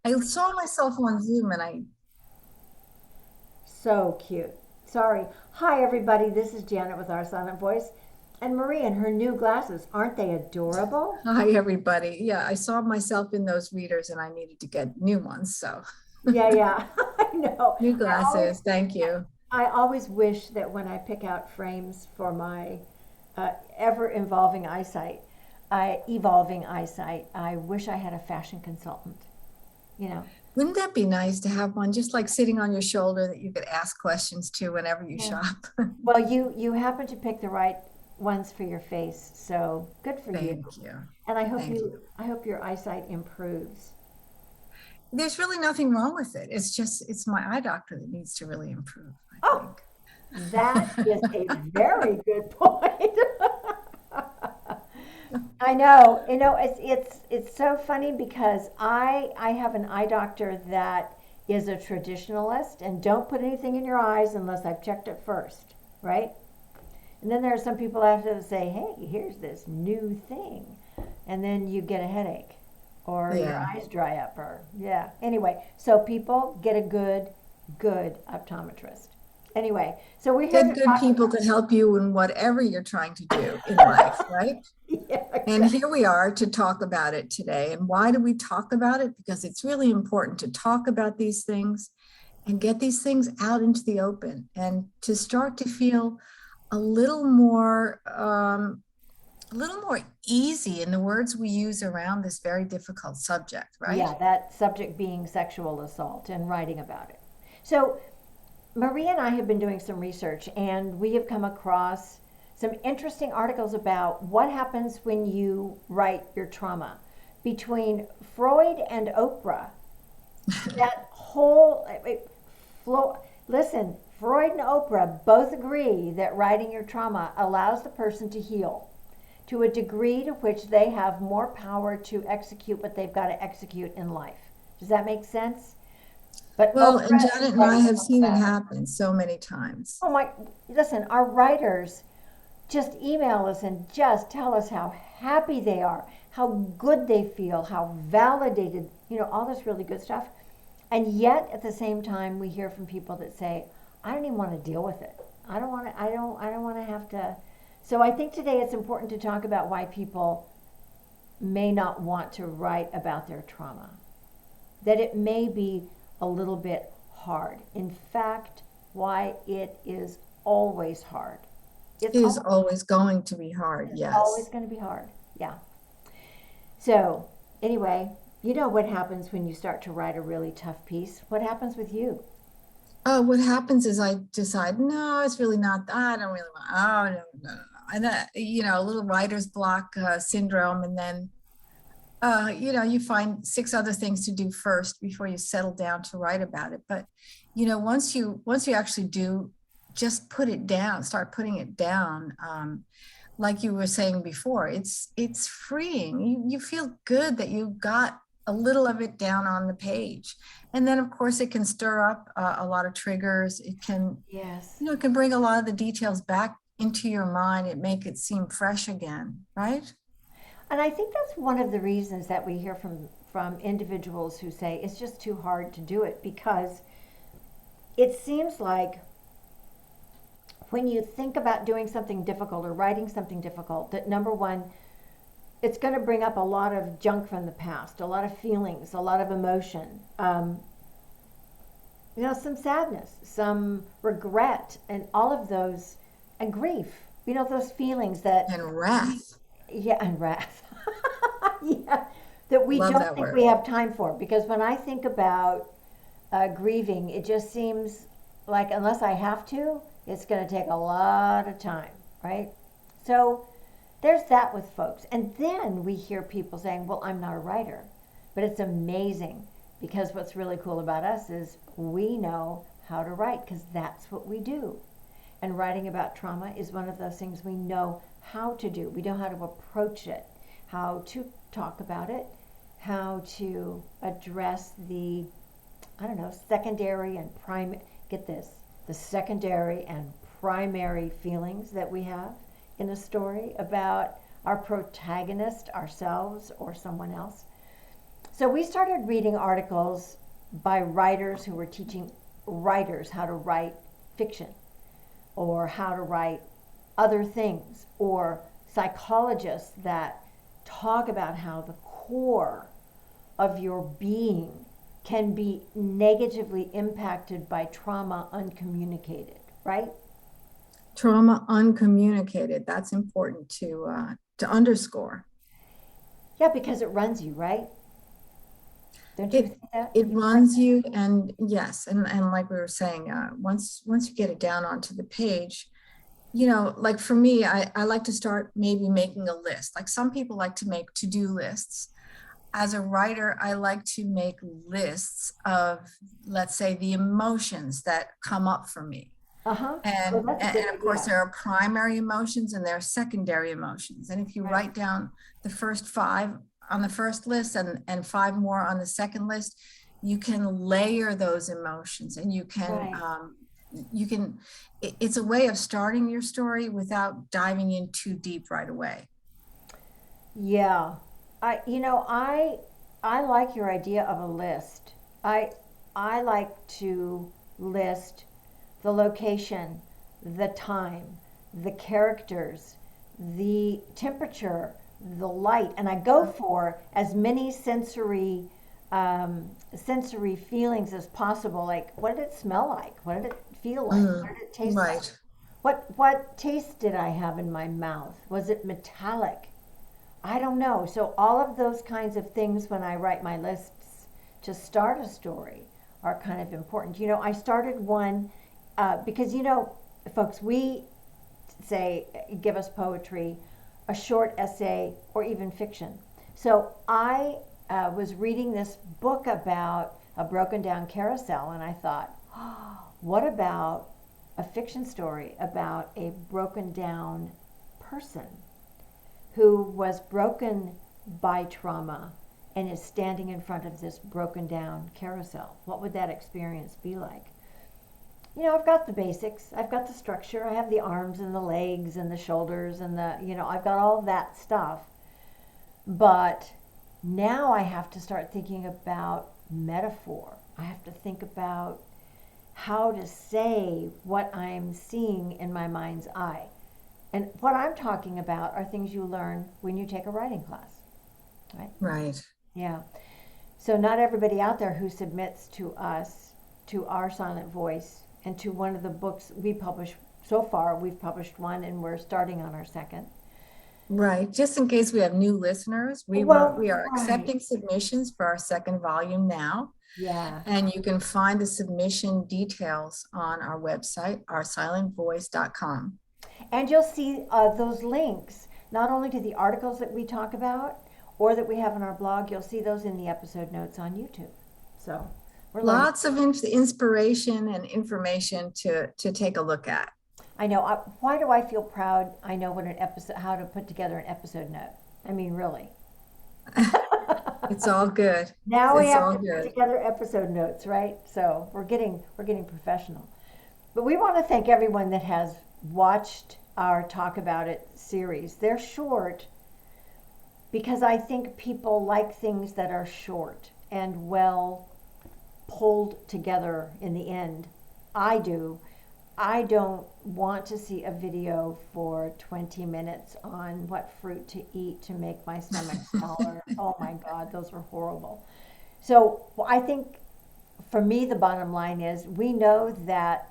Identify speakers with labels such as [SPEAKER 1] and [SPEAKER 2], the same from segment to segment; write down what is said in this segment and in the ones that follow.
[SPEAKER 1] I saw myself on Zoom and I,
[SPEAKER 2] So cute. Sorry. Hi, everybody. This is Janet with Our Silent Voice. And Marie and her new glasses. Aren't they adorable?
[SPEAKER 1] hi everybody. Yeah, I saw myself in those readers and I needed to get new ones. So
[SPEAKER 2] Yeah, yeah. I know.
[SPEAKER 1] new
[SPEAKER 2] I always,
[SPEAKER 1] glasses. Thank you.
[SPEAKER 2] I always wish that when I pick out frames for my ever evolving eyesight, I wish I had a fashion consultant. You know.
[SPEAKER 1] Wouldn't that be nice to have one just like sitting on your shoulder that you could ask questions to whenever you
[SPEAKER 2] Yeah.
[SPEAKER 1] shop?
[SPEAKER 2] Well, you happen to pick the right ones for your face, so good for you.
[SPEAKER 1] Thank you.
[SPEAKER 2] And
[SPEAKER 1] Thank you.
[SPEAKER 2] I hope your eyesight improves.
[SPEAKER 1] There's really nothing wrong with it. It's just, it's my eye doctor that needs to really improve, I
[SPEAKER 2] Oh,
[SPEAKER 1] think.
[SPEAKER 2] that is a very good point. I know. It's so funny because I have an eye doctor that is a traditionalist and don't put anything in your eyes unless I've checked it first, right? And then there are some people out there that say, "Hey, here's this new thing," and then you get a headache, or your
[SPEAKER 1] Yeah.
[SPEAKER 2] eyes dry up, or yeah. Anyway, so people get a good optometrist. Anyway, so we're here
[SPEAKER 1] Get
[SPEAKER 2] to
[SPEAKER 1] good
[SPEAKER 2] talk
[SPEAKER 1] people
[SPEAKER 2] about
[SPEAKER 1] to help you in whatever you're trying to do in life, right?
[SPEAKER 2] yeah,
[SPEAKER 1] And
[SPEAKER 2] exactly.
[SPEAKER 1] here we are to talk about it today. And why do we talk about it? Because it's really important to talk about these things and get these things out into the open and to start to feel a little more a little more easy in the words we use around this very difficult subject, right?
[SPEAKER 2] Yeah, that subject being sexual assault and writing about it. So Maria and I have been doing some research, and we have come across some interesting articles about what happens when you write your trauma. Between Freud and Oprah, that whole listen, Freud and Oprah both agree that writing your trauma allows the person to heal to a degree to which they have more power to execute what they've got to execute in life. Does that make sense? But
[SPEAKER 1] Well, and
[SPEAKER 2] Oprah and
[SPEAKER 1] Janet and
[SPEAKER 2] Freud
[SPEAKER 1] I have
[SPEAKER 2] talk
[SPEAKER 1] seen it
[SPEAKER 2] about it.
[SPEAKER 1] happen so many times.
[SPEAKER 2] Oh my, listen, our writers just email us and just tell us how happy they are, how good they feel, how validated, all this really good stuff. And yet at the same time we hear from people that say, I don't even want to deal with it. I don't want to have to. So I think today it's important to talk about why people may not want to write about their trauma. That it may be a little bit hard. In fact, why it is always hard. It's
[SPEAKER 1] It is
[SPEAKER 2] always
[SPEAKER 1] always going to be hard,
[SPEAKER 2] it's always
[SPEAKER 1] yes.
[SPEAKER 2] going to be hard. Yeah. So, anyway, you know what happens when you start to write a really tough piece? What happens with you?
[SPEAKER 1] What happens is I decide, no, it's really not, I don't really want, oh, no, no, no. And that, a little writer's block syndrome. And then, you find six other things to do first before you settle down to write about it. But, once you actually do just put it down, start putting it down, like you were saying before, it's freeing. You feel good that you got a little of it down on the page. And then of course it can stir up a lot of triggers. It can,
[SPEAKER 2] Yes.
[SPEAKER 1] it can bring a lot of the details back into your mind. It make it seem fresh again, right?
[SPEAKER 2] And I think that's one of the reasons that we hear from individuals who say it's just too hard to do it because it seems like when you think about doing something difficult or writing something difficult, that number one, it's going to bring up a lot of junk from the past, a lot of feelings, a lot of emotion, some sadness, some regret, and all of those, and grief. Those feelings that,
[SPEAKER 1] And wrath.
[SPEAKER 2] yeah, and wrath. Yeah, that we
[SPEAKER 1] Love
[SPEAKER 2] don't
[SPEAKER 1] that
[SPEAKER 2] think we
[SPEAKER 1] word.
[SPEAKER 2] have time for. Because when I think about grieving, it just seems like unless I have to, it's going to take a lot of time, right? So there's that with folks. And then we hear people saying, well, I'm not a writer. But it's amazing because what's really cool about us is we know how to write because that's what we do. And writing about trauma is one of those things we know how to do. We know how to approach it, how to talk about it, how to address the, I don't know, secondary and primary, get this, the secondary and primary feelings that we have in a story about our protagonist, ourselves, or someone else. So we started reading articles by writers who were teaching writers how to write fiction or how to write other things, or psychologists that talk about how the core of your being can be negatively impacted by trauma uncommunicated, right?
[SPEAKER 1] Trauma uncommunicated. That's important to underscore.
[SPEAKER 2] Yeah, because it runs you, right? Don't you
[SPEAKER 1] It
[SPEAKER 2] think that?
[SPEAKER 1] it runs you, and yes, and like we were saying, once you get it down onto the page, like for me, I like to start maybe making a list. Like some people like to make to-do lists. As a writer, I like to make lists of, let's say, the emotions that come up for me.
[SPEAKER 2] Uh-huh. Well,
[SPEAKER 1] And,
[SPEAKER 2] that's a good
[SPEAKER 1] and of course,
[SPEAKER 2] idea.
[SPEAKER 1] there are primary emotions and there are secondary emotions. And if you
[SPEAKER 2] Right.
[SPEAKER 1] write down the first five on the first list and five more on the second list, you can layer those emotions, and
[SPEAKER 2] Right.
[SPEAKER 1] you can, it's a way of starting your story without diving in too deep right away.
[SPEAKER 2] Yeah. I like your idea of a list. I I like to list the location, the time, the characters, the temperature, the light, and I go for as many sensory feelings as possible. Like, what did it smell like? What did it feel like? What
[SPEAKER 1] Mm,
[SPEAKER 2] did it taste like?
[SPEAKER 1] right.
[SPEAKER 2] What taste did I have in my mouth? Was it metallic? I don't know. So all of those kinds of things when I write my lists to start a story are kind of important. I started one because folks, we say give us poetry, a short essay, or even fiction. So I was reading this book about a broken down carousel, and I thought, oh, what about a fiction story about a broken down person who was broken by trauma and is standing in front of this broken down carousel? What would that experience be like? I've got the basics. I've got the structure. I have the arms and the legs and the shoulders and I've got all that stuff. But now I have to start thinking about metaphor. I have to think about how to say what I'm seeing in my mind's eye. And what I'm talking about are things you learn when you take a writing class, right?
[SPEAKER 1] Right.
[SPEAKER 2] Yeah. So not everybody out there who submits to us, to our silent voice, and to one of the books we publish so far, we've published one and we're starting on our second.
[SPEAKER 1] Right. Just in case we have new listeners, we
[SPEAKER 2] Well,
[SPEAKER 1] are
[SPEAKER 2] right.
[SPEAKER 1] accepting submissions for our second volume now.
[SPEAKER 2] Yeah.
[SPEAKER 1] And you can find the submission details on our website, oursilentvoice.com.
[SPEAKER 2] And you'll see those links, not only to the articles that we talk about or that we have on our blog, you'll see those in the episode notes on YouTube. So we're learning.
[SPEAKER 1] Lots of inspiration and information to take a look at.
[SPEAKER 2] I know. Why do I feel proud? I know what an episode, how to put together an episode note. I mean, really.
[SPEAKER 1] It's all good.
[SPEAKER 2] Now we
[SPEAKER 1] It's
[SPEAKER 2] have
[SPEAKER 1] all
[SPEAKER 2] to put
[SPEAKER 1] good.
[SPEAKER 2] together episode notes, right? So we're getting professional. But we want to thank everyone that has watched our Talk About It series. They're short because I think people like things that are short and well pulled together in the end. I do. I don't want to see a video for 20 minutes on what fruit to eat to make my stomach smaller. Oh my God, those are horrible. So I think for me, the bottom line is we know that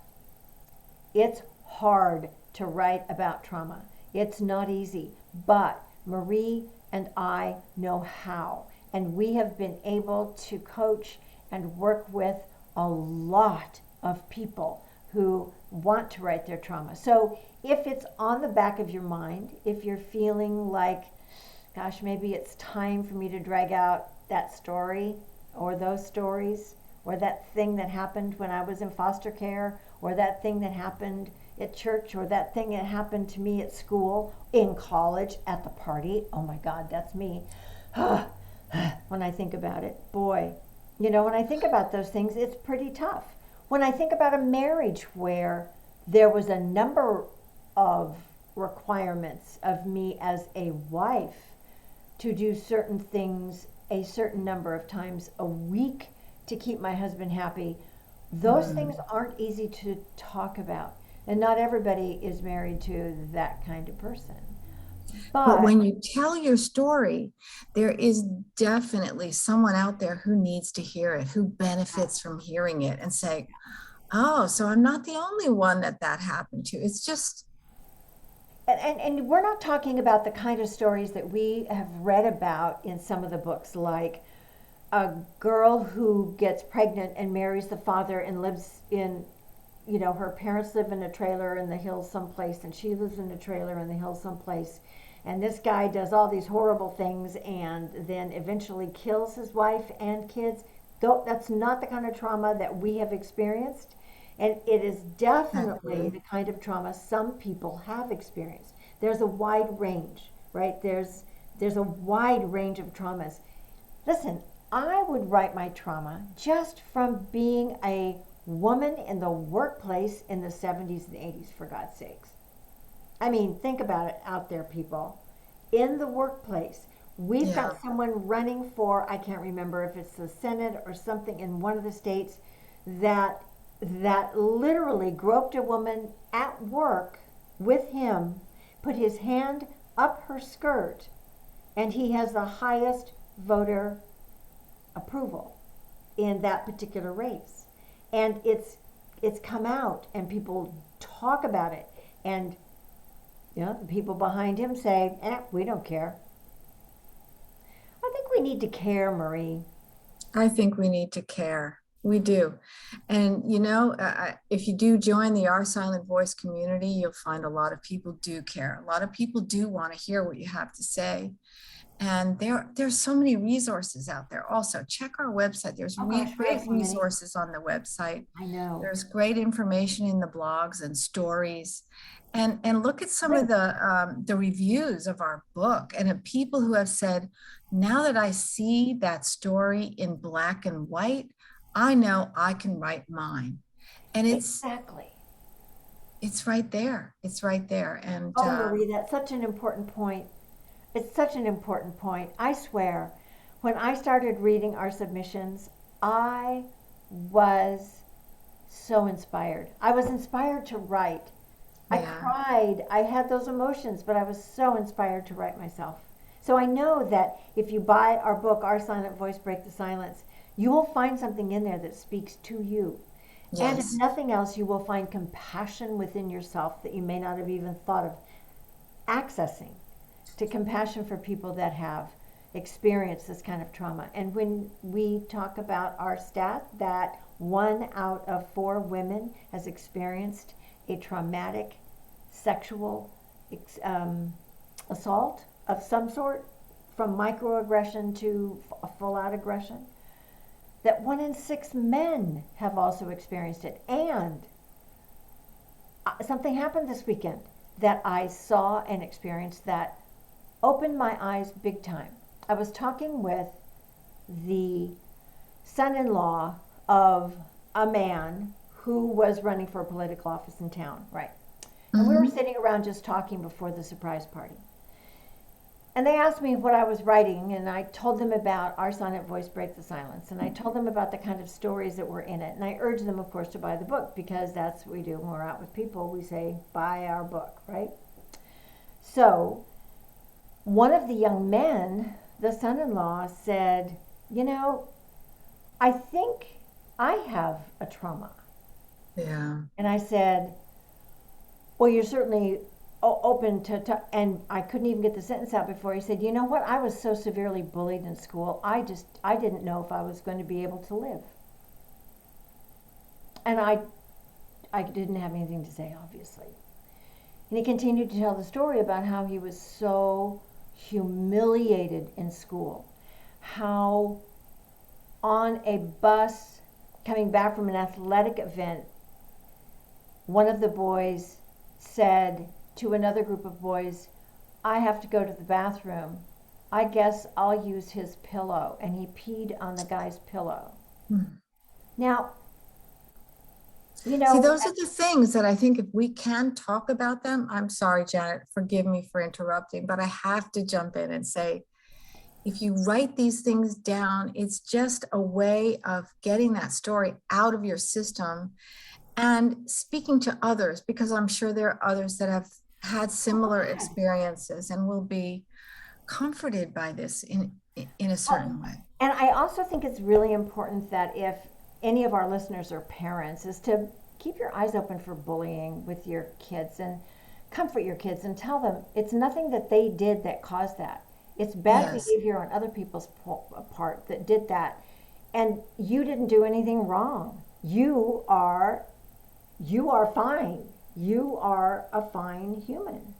[SPEAKER 2] it's hard to write about trauma. It's not easy, but Marie and I know how. And we have been able to coach and work with a lot of people who want to write their trauma. So if it's on the back of your mind, if you're feeling like, gosh, maybe it's time for me to drag out that story or those stories or that thing that happened when I was in foster care or that thing that happened at church or that thing that happened to me at school, in college, at the party. Oh my God, that's me. When I think about it, boy, when I think about those things, it's pretty tough. When I think about a marriage where there was a number of requirements of me as a wife to do certain things a certain number of times a week to keep my husband happy. Those things
[SPEAKER 1] Mm.
[SPEAKER 2] aren't easy to talk about. And not everybody is married to that kind of person.
[SPEAKER 1] But
[SPEAKER 2] But
[SPEAKER 1] when you tell your story, there is definitely someone out there who needs to hear it, who benefits from hearing it and say, oh, so I'm not the only one that happened to. It's just,
[SPEAKER 2] and we're not talking about the kind of stories that we have read about in some of the books, like a girl who gets pregnant and marries the father and lives in, her parents live in a trailer in the hills someplace, and she lives in a trailer in the hills someplace. And this guy does all these horrible things and then eventually kills his wife and kids. Though that's not the kind of trauma that we have experienced. And it is definitely
[SPEAKER 1] exactly.
[SPEAKER 2] the kind of trauma some people have experienced. There's a wide range, right? There's a wide range of traumas. Listen, I would write my trauma just from being a woman in the workplace in the 70s and 80s, for God's sakes. I mean, think about it out there, people. In the workplace, we've
[SPEAKER 1] Yeah.
[SPEAKER 2] got someone running for, I can't remember if it's the Senate or something in one of the states, that literally groped a woman at work with him, put his hand up her skirt, and he has the highest voter approval in that particular race. And it's come out and people talk about it, and the people behind him say, we don't care. I think we need to care, Marie.
[SPEAKER 1] I think we need to care. We do. And, if you do join the Our Silent Voice community, you'll find a lot of people do care. A lot of people do want to hear what you have to say. And there's so many resources out there. Also, check our website. There's
[SPEAKER 2] Oh gosh, we have
[SPEAKER 1] great
[SPEAKER 2] so many.
[SPEAKER 1] resources on the website.
[SPEAKER 2] I know.
[SPEAKER 1] There's great information in the blogs and stories. And look at some of
[SPEAKER 2] Great.
[SPEAKER 1] the reviews of our book and of people who have said, now that I see that story in black and white, I know I can write mine. And
[SPEAKER 2] Exactly.
[SPEAKER 1] it's right there. It's right there. And
[SPEAKER 2] Oh, Marie, that's such an important point. It's such an important point. I swear, when I started reading our submissions, I was so inspired. I was inspired to write. I
[SPEAKER 1] yeah,
[SPEAKER 2] cried. I had those emotions, but I was so inspired to write myself. So I know that if you buy our book, Our Silent Voice Break the Silence, you will find something in there that speaks to you. And if
[SPEAKER 1] yes.
[SPEAKER 2] nothing else, you will find compassion within yourself that you may not have even thought of accessing, to compassion for people that have experienced this kind of trauma. And when we talk about our stat that 1 out of 4 women has experienced a traumatic sexual assault of some sort, from microaggression to a full out aggression, that 1 in 6 men have also experienced it. And something happened this weekend that I saw and experienced that opened my eyes big time. I was talking with the son in law of a man who was running for a political office in town, right? And we were
[SPEAKER 1] Hmm.
[SPEAKER 2] sitting around just talking before the surprise party. And they asked me what I was writing, and I told them about Our Silent Voice Break the Silence, and I told them about the kind of stories that were in it. And I urged them, of course, to buy the book, because that's what we do when we're out with people. We say, buy our book, right? So one of the young men, the son in law, said, I think I have a trauma.
[SPEAKER 1] Yeah.
[SPEAKER 2] And I said, well, you're certainly open to, and I couldn't even get the sentence out before he said, you know what? I was so severely bullied in school, I didn't know if I was going to be able to live. And I didn't have anything to say, obviously. And he continued to tell the story about how he was so humiliated in school, how on a bus coming back from an athletic event, one of the boys said to another group of boys, I have to go to the bathroom. I guess I'll use his pillow. And he peed on the guy's pillow.
[SPEAKER 1] Hmm.
[SPEAKER 2] Now,
[SPEAKER 1] See, those are the things that I think if we can talk about them, I'm sorry, Janet, forgive me for interrupting, but I have to jump in and say, if you write these things down, it's just a way of getting that story out of your system and speaking to others, because I'm sure there are others that have had similar
[SPEAKER 2] God.
[SPEAKER 1] experiences and will be comforted by this in a
[SPEAKER 2] Well,
[SPEAKER 1] certain way.
[SPEAKER 2] and I also think it's really important that if any of our listeners are parents, is to keep your eyes open for bullying with your kids and comfort your kids and tell them it's nothing that they did that caused that. It's bad
[SPEAKER 1] Yes,
[SPEAKER 2] behavior on other people's part that did that, and you didn't do anything wrong. You are fine. You are a fine human.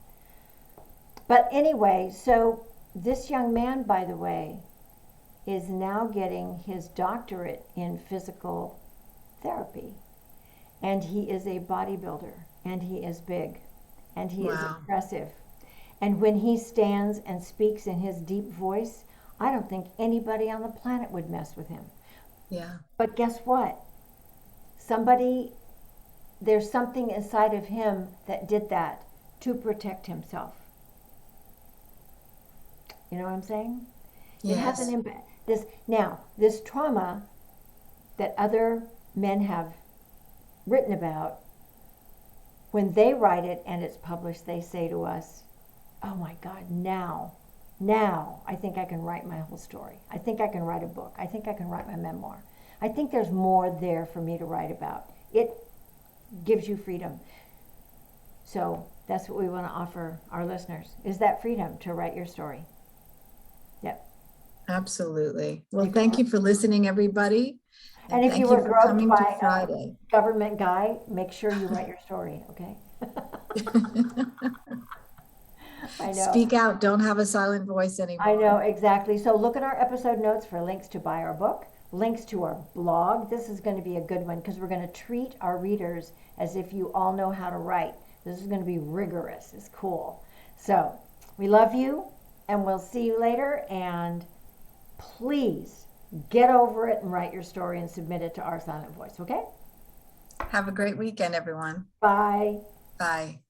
[SPEAKER 2] But anyway, so this young man, by the way, is now getting his doctorate in physical therapy. And he is a bodybuilder, and he is big, and he is
[SPEAKER 1] wow,
[SPEAKER 2] impressive. And when he stands and speaks in his deep voice, I don't think anybody on the planet would mess with him.
[SPEAKER 1] yeah,
[SPEAKER 2] But guess what? Somebody, there's something inside of him that did that to protect himself. You know what I'm saying? It has an
[SPEAKER 1] yes,
[SPEAKER 2] impact. This trauma that other men have written about, when they write it and it's published, they say to us, "Oh my God, now I think I can write my whole story. I think I can write a book. I think I can write my memoir. I think there's more there for me to write about." It gives you freedom. So that's what we want to offer our listeners, is that freedom to write your story. Yep.
[SPEAKER 1] absolutely. Well,
[SPEAKER 2] If
[SPEAKER 1] thank
[SPEAKER 2] you
[SPEAKER 1] you for listening, everybody.
[SPEAKER 2] And
[SPEAKER 1] And
[SPEAKER 2] if you
[SPEAKER 1] thank you
[SPEAKER 2] were
[SPEAKER 1] for
[SPEAKER 2] groped
[SPEAKER 1] coming to
[SPEAKER 2] by a
[SPEAKER 1] Friday.
[SPEAKER 2] government guy, make sure you write your story, okay? I know.
[SPEAKER 1] Speak out, don't have a silent voice
[SPEAKER 2] I know,
[SPEAKER 1] anymore.
[SPEAKER 2] exactly. So look at our episode notes for links to buy our book, links to our blog. This is going to be a good one because we're going to treat our readers as if you all know how to write. This is going to be rigorous. It's cool. So we love you, and we'll see you later. And please get over it and write your story and submit it to Our Silent Voice, okay?
[SPEAKER 1] Have a great weekend, everyone.
[SPEAKER 2] Bye.
[SPEAKER 1] Bye.